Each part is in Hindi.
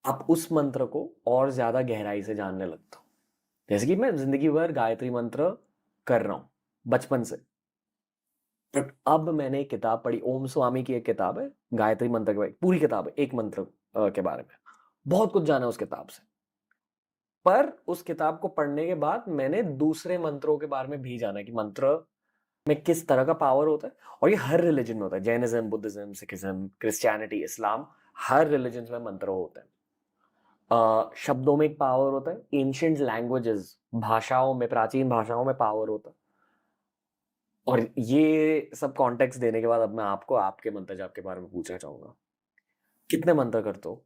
आप उस मंत्र को और ज्यादा गहराई से जानने लगते हो। जैसे कि मैं जिंदगी भर गायत्री मंत्र कर रहा हूँ बचपन से, बट अब मैंने एक किताब पढ़ी, ओम स्वामी की एक किताब है गायत्री मंत्र के बारे, पूरी किताब है एक मंत्र के बारे में। बहुत कुछ जाना उस किताब से, पर उस किताब को पढ़ने के बाद मैंने दूसरे मंत्रों के बारे में भी जाना कि मंत्र में किस तरह का पावर होता है। और ये हर रिलीजन में होता है, जैनिज्म, बुद्धिज्म, सिखिज्म, क्रिश्चियनिटी, इस्लाम, हर रिलीजन में मंत्र होते हैं। शब्दों में एक पावर होता है, एंशिएंट लैंग्वेजेस, भाषाओं में, प्राचीन भाषाओं में पावर होता है। और ये सब कॉन्टेक्स्ट देने के बाद अब मैं आपको आपके मंत्र जाप के बारे में पूछना चाहूंगा। कितने मंत्र करते हो?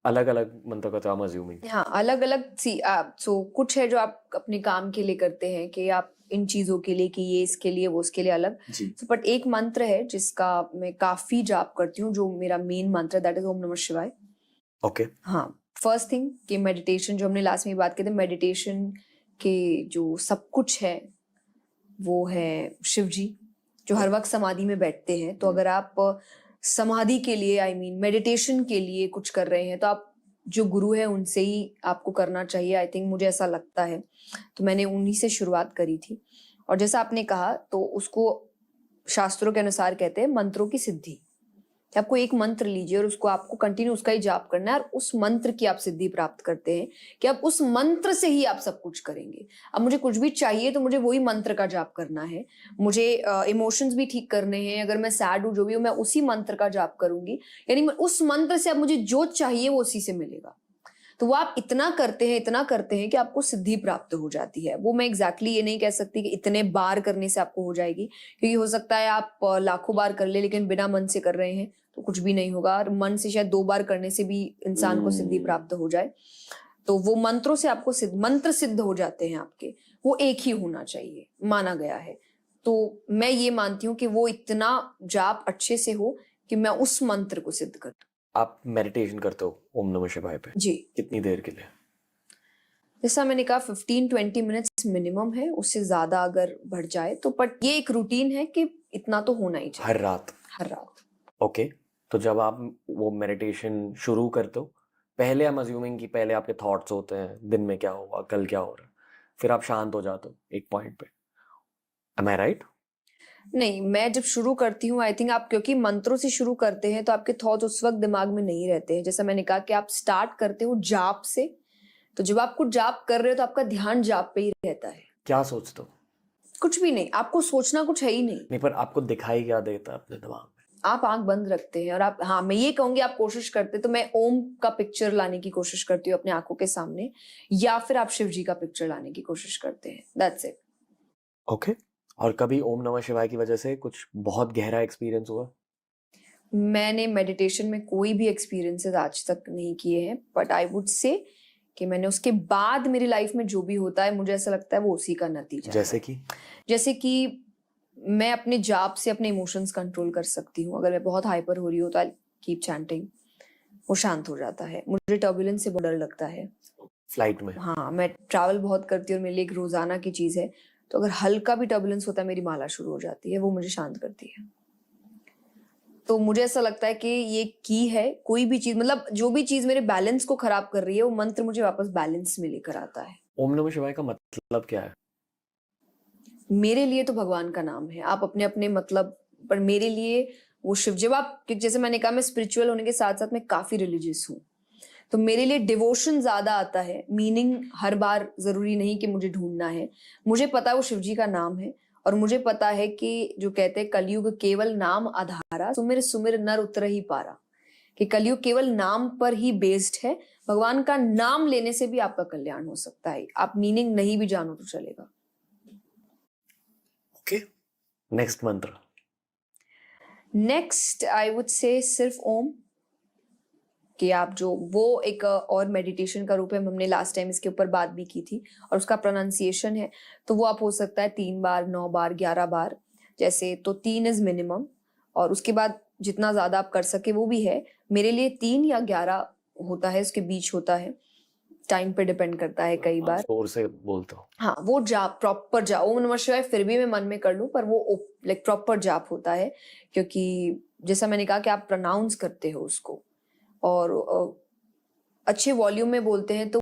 अलग अलग मंत्र करते हो, I'm assuming। हाँ, अलग अलग सी सो कुछ है जो आप अपने काम के लिए करते हैं कि आप इन चीजों के लिए, कि ये इसके लिए, वो उसके लिए अलग। जी। बट एक मंत्र है जिसका मैं काफी जाप करती हूँ, जो मेरा मेन मंत्र है, दैट इज ओम नमः शिवाय। ओके। हाँ, फर्स्ट थिंग कि मेडिटेशन, जो हमने लास्ट में बात की थी, मेडिटेशन के जो सब कुछ है वो है शिव जी, जो हर वक्त समाधि में बैठते हैं। तो अगर आप समाधि के लिए, आई मीन मेडिटेशन के लिए कुछ कर रहे हैं, तो आप जो गुरु है उनसे ही आपको करना चाहिए, आई थिंक, मुझे ऐसा लगता है। तो मैंने उन्हीं से शुरुआत करी थी। और जैसा आपने कहा, तो उसको शास्त्रों के अनुसार कहते हैं मंत्रों की सिद्धि। कि आपको एक मंत्र लीजिए और उसको आपको कंटिन्यू उसका ही जाप करना है, और उस मंत्र की आप सिद्धि प्राप्त करते हैं कि अब उस मंत्र से ही आप सब कुछ करेंगे। अब मुझे कुछ भी चाहिए तो मुझे वही मंत्र का जाप करना है। मुझे इमोशंस भी ठीक करने हैं, अगर मैं सैड हूँ, जो भी हूँ, मैं उसी मंत्र का जाप करूंगी। यानी उस मंत्र से अब मुझे जो चाहिए वो उसी से मिलेगा। तो वो आप इतना करते हैं कि आपको सिद्धि प्राप्त हो जाती है। वो मैं एग्जैक्टली ये नहीं कह सकती कि इतने बार करने से आपको हो जाएगी, क्योंकि हो सकता है आप लाखों बार कर ले, लेकिन बिना मन से कर रहे हैं तो कुछ भी नहीं होगा। और मन से शायद 2 बार करने से भी इंसान को सिद्धि प्राप्त हो जाए। तो वो मंत्रों से आपको मंत्र सिद्ध हो जाते हैं आपके। वो एक ही होना चाहिए, माना गया है। तो मैं ये मानती हूँ कि वो इतना जाप अच्छे से हो कि मैं उस मंत्र को सिद्ध कर दूं। आप मेडिटेशन करते हो ओम नमः शिवाय पे? जी, कितनी देर के लिए? जैसा मैंने कहा 15-20 मिनट्स मिनिमम है, उससे ज्यादा अगर बढ़ जाए तो। बट ये एक रूटीन है कि इतना तो होना ही चाहिए हर रात? हर रात। ओके। तो जब आप वो मेडिटेशन शुरू करते हो, पहले I'm assuming कि पहले आपके थॉट्स होते हैं, दिन में क्या हुआ, कल क्या हो रहा है, फिर आप शांत हो जाते हो एक पॉइंट पे। Am I right? नहीं, मैं जब शुरू करती हूँ, आई थिंक आप क्योंकि मंत्रों से शुरू करते हैं तो आपके थॉट उस वक्त दिमाग में नहीं रहते हैं। जैसा मैंने कहा कि आप स्टार्ट करते हो जाप से, तो जब आप कुछ जाप कर रहे हो तो आपका ध्यान जाप पे ही रहता है। क्या सोचते हो? कुछ भी नहीं, आपको सोचना कुछ है ही नहीं। नहीं, पर आपको दिखाई क्या देता है अपने दिमाग में? आप आंख बंद रखते हैं और आप, हाँ, मैं ये कहूंगी आप कोशिश करते, तो मैं ओम का पिक्चर लाने की कोशिश करती हूँ अपने आंखों के सामने, या फिर आप शिव जी का पिक्चर लाने की कोशिश करते हैं। That's it. ओके। और कभी ओम नमः शिवाय की वजह से कुछ बहुत गहरा एक्सपीरियंस हुआ? मैंने मेडिटेशन में कोई भी एक्सपीरियंसेस आज तक नहीं किए हैं, बट आई वुड से कि मैंने उसके बाद मेरी लाइफ में जो भी होता है, मुझे ऐसा लगता है वो उसी का नतीजा जैसे है। कि? जैसे कि मैं अपने जाप से अपने इमोशंस कंट्रोल कर सकती हूँ। अगर मैं बहुत हाइपर हो रही हूँ तो आई कीप चैंटिंग, वो शांत हो जाता है। मुझे टर्बुलेंस से बहुत डर लगता है। फ्लाइट में? हाँ, मैं ट्रैवल बहुत करती हूँ और मेरे लिए एक रोजाना की चीज है। तो अगर हल्का भी टर्बुलेंस होता है, मेरी माला शुरू हो जाती है, वो मुझे शांत करती है। तो मुझे ऐसा लगता है कि ये की है, कोई भी चीज, मतलब जो भी चीज मेरे बैलेंस को खराब कर रही है, वो मंत्र मुझे वापस बैलेंस में लेकर आता है। ओम नमः शिवाय का मतलब क्या है? मेरे लिए तो भगवान का नाम है। आप अपने अपने मतलब, पर मेरे लिए वो शिव, जब आप, जैसे मैंने कहा, मैं स्पिरिचुअल होने के साथ साथ मैं काफी रिलीजियस हूँ, तो मेरे लिए डिवोशन ज्यादा आता है। मीनिंग हर बार जरूरी नहीं कि मुझे ढूंढना है। मुझे पता है वो शिव जी का नाम है, और मुझे पता है कि जो कहते हैं कलयुग केवल नाम आधारा, सुमिर सुमिर नर उतरहि पारा, कि कलयुग केवल नाम पर ही बेस्ड है। भगवान का नाम लेने से भी आपका कल्याण हो सकता है, आप मीनिंग नहीं भी जानो तो चलेगा। ओके। नेक्स्ट मंत्र? नेक्स्ट आई वुड से सिर्फ ओम, कि आप जो वो एक और मेडिटेशन का रूप है, हमने लास्ट टाइम इसके ऊपर बात भी की थी, और उसका प्रोनाउंसिएशन है। तो वो आप हो सकता है 3 बार, 9 बार, 11 बार, जैसे, तो 3 इज मिनिमम, और उसके बाद जितना ज्यादा आप कर सके वो भी है। मेरे लिए 3 या 11 होता है, उसके बीच होता है, टाइम पे डिपेंड करता है कई बार। जोर से बोलते हो? हाँ, वो जाप, प्रॉपर जाप, ओम नमः शिवाय फिर भी मैं मन में कर लूं, पर वो लाइक प्रॉपर जाप होता है, क्योंकि जैसा मैंने कहा कि आप प्रोनाउंस करते हो उसको। और अच्छे वॉल्यूम में बोलते हैं तो